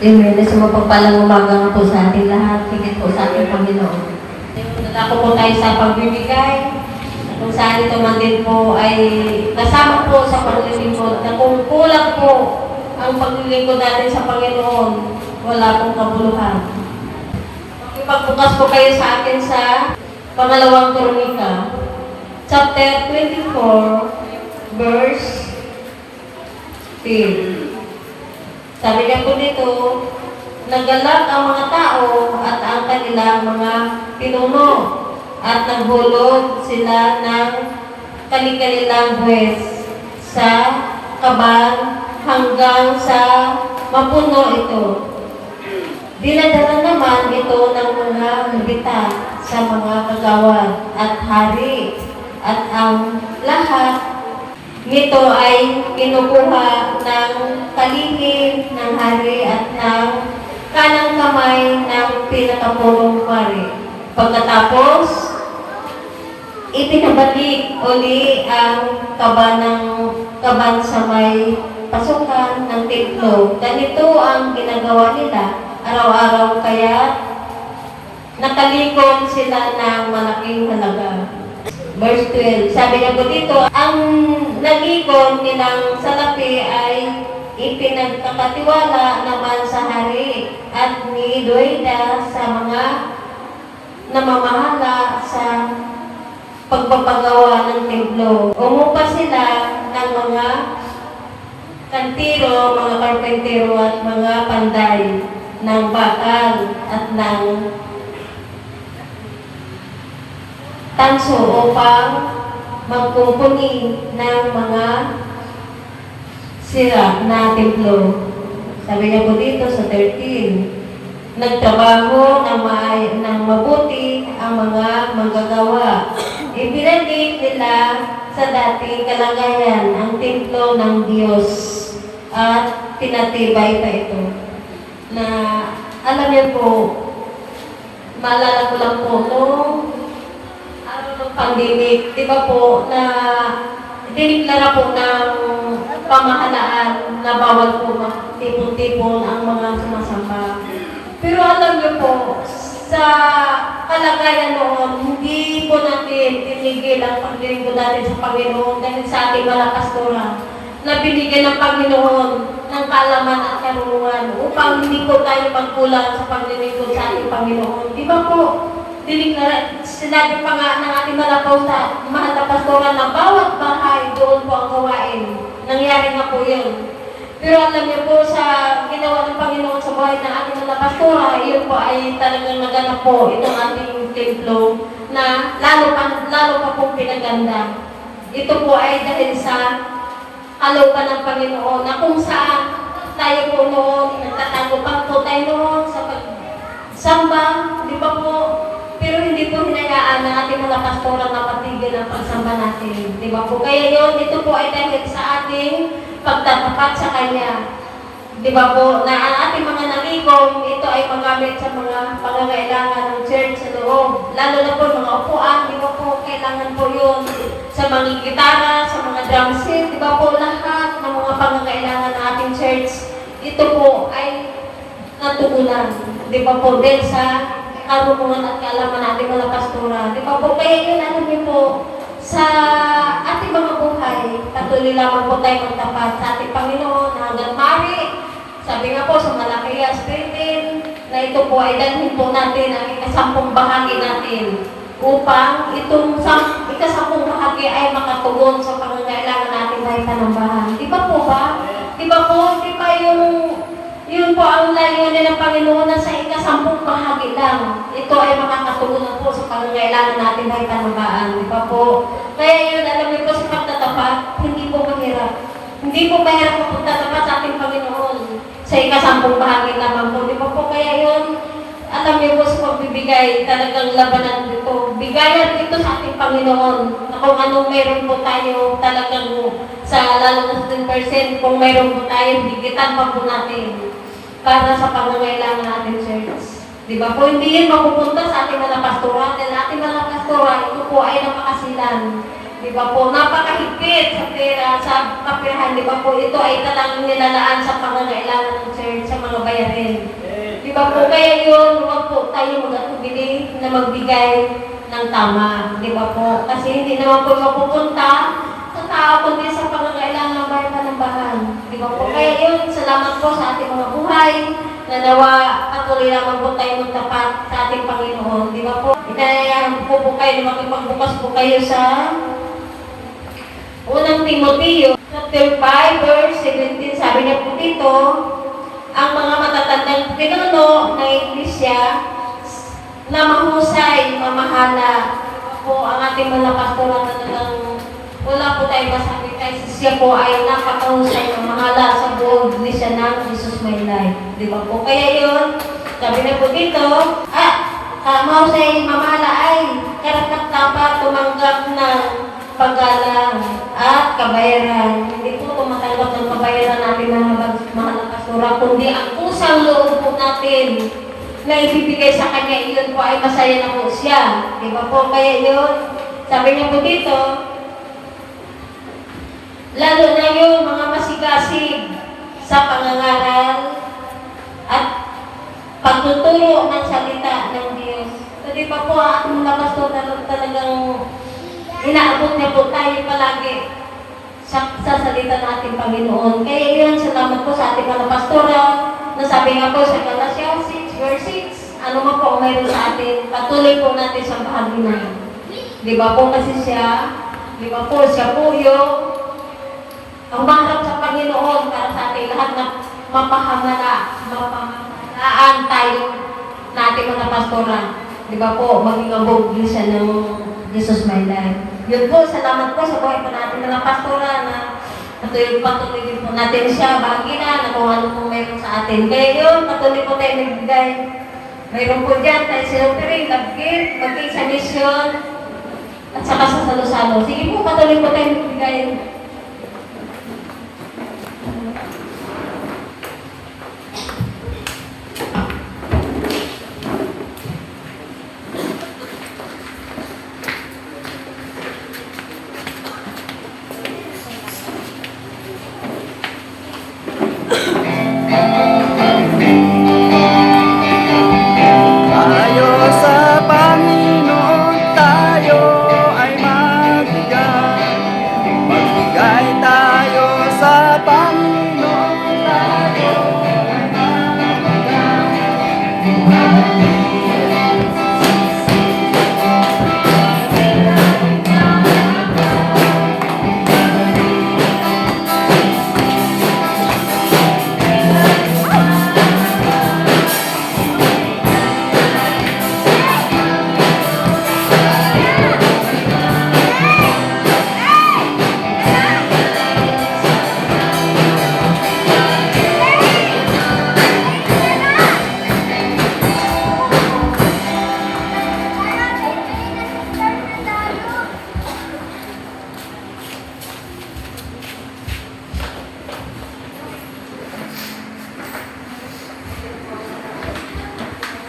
Amen. Na sumapagpalang umaga nga po sa ating lahat, higit po sa ating Panginoon. Nadako po tayo sa pagbibigay. Kung saan ito man din po ay kasama po sa paglilingkod. Na kung kulang po ang paglilingkod natin sa Panginoon, wala pong kabuluhan. Ipagbukas po kayo sa akin sa Pangalawang Kronika, chapter 24, verse 10. Sabi niya po dito, nagalak ang mga tao at ang kanilang mga pinuno at naghulog sila ng kanilang buwes sa kaban hanggang sa mapuno ito. Dinadala naman ito ng mga lubita sa mga kagawad at hari at ang lahat nito ay kinukuha ng kalihim ng hari at ng kanang kamay ng pinakapulong pari. Pagkatapos, ipinabalik uli ang kaban sa may pasukan ng templo. Ganito ang ginagawa nila araw-araw, kaya nakalikon sila ng malaking halaga. Verse 12, sabi niya po dito, ang nagikon nilang salapi ay ipinagkakatiwala naman sa hari at ni Doida sa mga namamahala sa pagpapagawa ng templo. Umupa sila ng mga kantiro, mga karpentero at mga panday ng bakal at ng tanso upang magkumpuni ng mga sira na templo. Sabi niya po dito sa 13, nagtrabaho ng mabuti ang mga manggagawa. Ibinalik nila sa dating kalagayan ang templo ng Diyos at pinatibay pa ito. Na alam niyo po, maalala ko lang po nung pandemic, di ba po, na diniklara po ng pamahalaan na bawal po tipon-tipon ang mga sumasamba. Pero alam niyo po, sa kalagayan noon, hindi po natin tinigil ang paglilingkod natin sa Panginoon dahil sa ating malakas Torah na binigyan ng Panginoon ng kaalaman at karunungan upang hindi po tayo magkulang sa paglilingkod sa ating Panginoon. Di ba po? Sinabi pa nga ng ating mahal na pastoran na bawat bahay doon po ang gawain. Nangyari nga po yun. Pero alam niyo po, sa ginawa ng Panginoon sa buhay ng ating mga pastora, yun po ay talagang naganap po itong ating templo na lalo pa pong pinaganda. Ito po ay dahil sa kalooban ng Panginoon na kung saan tayo po noon, nagtatagupan po tayo noon sa pagsamba, di ba po? Pero hindi po hinayaan ng ating mga pastora na patigil ang pagsamba natin. Di ba po? Kaya yun, ito po ay dahil sa ating pagtatapat sa Kanya. Di ba po? Na ang ating mga nangigong, ito ay magamit sa mga pangangailangan ng church sa loob. Lalo na po mga upuan, di ba po? Kailangan po yun sa mga gitara, sa mga drum set, di ba po? Lahat ng mga pangangailangan ng ating church, ito po ay natugunan. Di ba po? Dahil sa karunungan at kaalaman natin mga pastora. Di ba po? Kaya yun, alam niyo po, sa ating mga buhay, patuloy lamang po tayo magtapat sa ating Panginoon na hanggang mari. Sabi nga po sa Malakias 13, na ito po ay dalhin po natin ang ikasampung bahagi natin upang itong ikasampung bahagi ay makatugon sa pangangailangan natin dahil panambahan. Di ba po ba? Di ba po? Di ba yun po ang layunin ng Panginoon na sa ikasampung bahagi lang. Ito ay makakatugunan po sa pangangailangan natin dahil panambaan. Di ba po? Kaya yun, alam niyo po sa pagtatapat, hindi po mahirap. Hindi po mahirap po pagtatapat sa ating Panginoon. Sa ikasampung bahagi lamang po. Di ba po? Kaya yun, alam niyo po sa pagbibigay, talagang labanan dito. Bigayan dito sa ating Panginoon. Na kung anong meron po tayo, talagang sa lalo na 10%, kung meron po tayo, higitan pa po natin para sa pangangailangan natin, church. Di ba po? Hindi yan mapupunta sa ating mga pastora. Dahil ating mga pastora, ito po ay napakasilan. Di ba po? Napakahigpit sa pera, sa kapirahan. Di ba po? Ito ay talagang nilalaan sa pangangailangan ng church, sa mga bayarin. natin. Di ba po? Kaya yun, huwag po tayo mag-atubili na magbigay ng tama. Di ba po? Kasi hindi naman po mapupunta sa tao kundi sa pangangailangan ng bayan Panambahan. Di ba po? Kaya yun, salamat po sa ating mga buhay na nawa patuloy naman po tayo magtapat sa ating Panginoon. Di ba po? Inayayahan po kayo na makipagbukas po kayo sa unang Timoteo, chapter 5, verse 17. Sabi niya po dito, ang mga matatandang pinuno ng Iglesia na mahusay, mamahala po ang ating mga pastor na talagang wala po tayo masabi kasi siya po ay napakahusay, mamahala sa buong Iglesia ng Jesus My Life. Di ba po? Kaya yun, sabi na po dito, mahusay, mamahala ay karapat-dapat tumanggap ng paggalang at kabayaran. Hindi po tumatanggap ng kabayaran natin mga pastora, kundi ang kusang loob po natin na ibibigay sa kanya, iyon po ay masaya na po siya. Di ba po? Kaya yun, sabi niya po dito, lalo na yung mga masigasig sa pangangaral at pagtuturo ng salita ng Diyos. So, di ba po, ang mga pastor talagang inaabot niya po tayo palagi sa salita ng ating Panginoon. Kaya yun, salamat po sa ating mga pastora na sabi nga po sa Galatians 6, verse 6, ano man po ang mayroon sa atin, patuloy po natin sa bahagi na yun. Di ba po kasi siya, di ba po, siya po yung umarap sa Panginoon para sa ating lahat na mapamahalaan tayo na ating mga pastora. Di ba po, maging abog siya ng Jesus My Life. Yun po, salamat po sa buhay po natin mga pastora na patuloy din po natin siya, bahagi na kung ano po meron sa atin. Kaya yun, patuloy po tayo nagbigay. Mayroon po dyan tayo sinupering, love-gift, maging sa mission, at saka sa salo-salo. Sige po, patuloy po tayo nagbigay.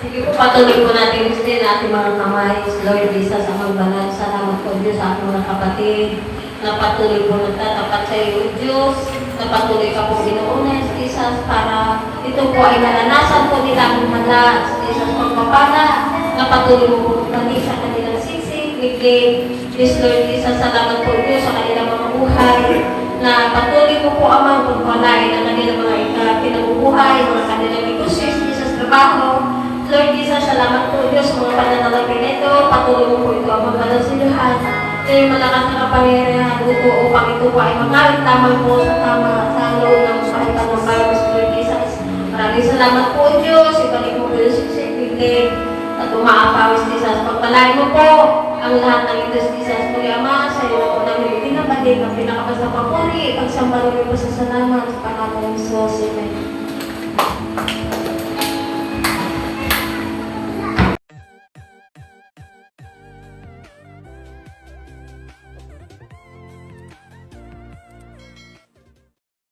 Sige po, patuloy po natin gusto natin mga kamay. Lord Jesus, sa magbanal, salamat po Diyos sa ating mga kapatid na patuloy po nagtatapat sa iyo, Diyos, na patuloy ka po ginuuna sa Jesus para ito po ay naranasan po nila ang mala sa Jesus pagpapala, na patuloy po pati sa kanilang siksik, bigay. Yes, Lord Jesus, salamat po Diyos sa kanilang mga buhay, na patuloy po Amang pagpalain ang kanilang mga pinabubuhay, mga kanilang negosyo, Jesus, trabaho. Lord Jesus, salamat po Diyos sa mga pananalangin nito. Patuloy mo po ito ang magbalansilahan na yung malakas na kapangyarihan ito upang ito po ay mangawit lamang po sa tama sa loob ng kahitan ng virus, Lord Jesus. Maraming salamat po Diyos. Ibalik mo po yung siksik at umaapawis Jesus. Pagpalain mo po ang lahat ng Diyos Jesus. Muli Ama, sa iyo na po namin pinapatid ang pinakabas na papuri. Pagsamba rin po sa salamat sa pangalan ng Jesus. Amen.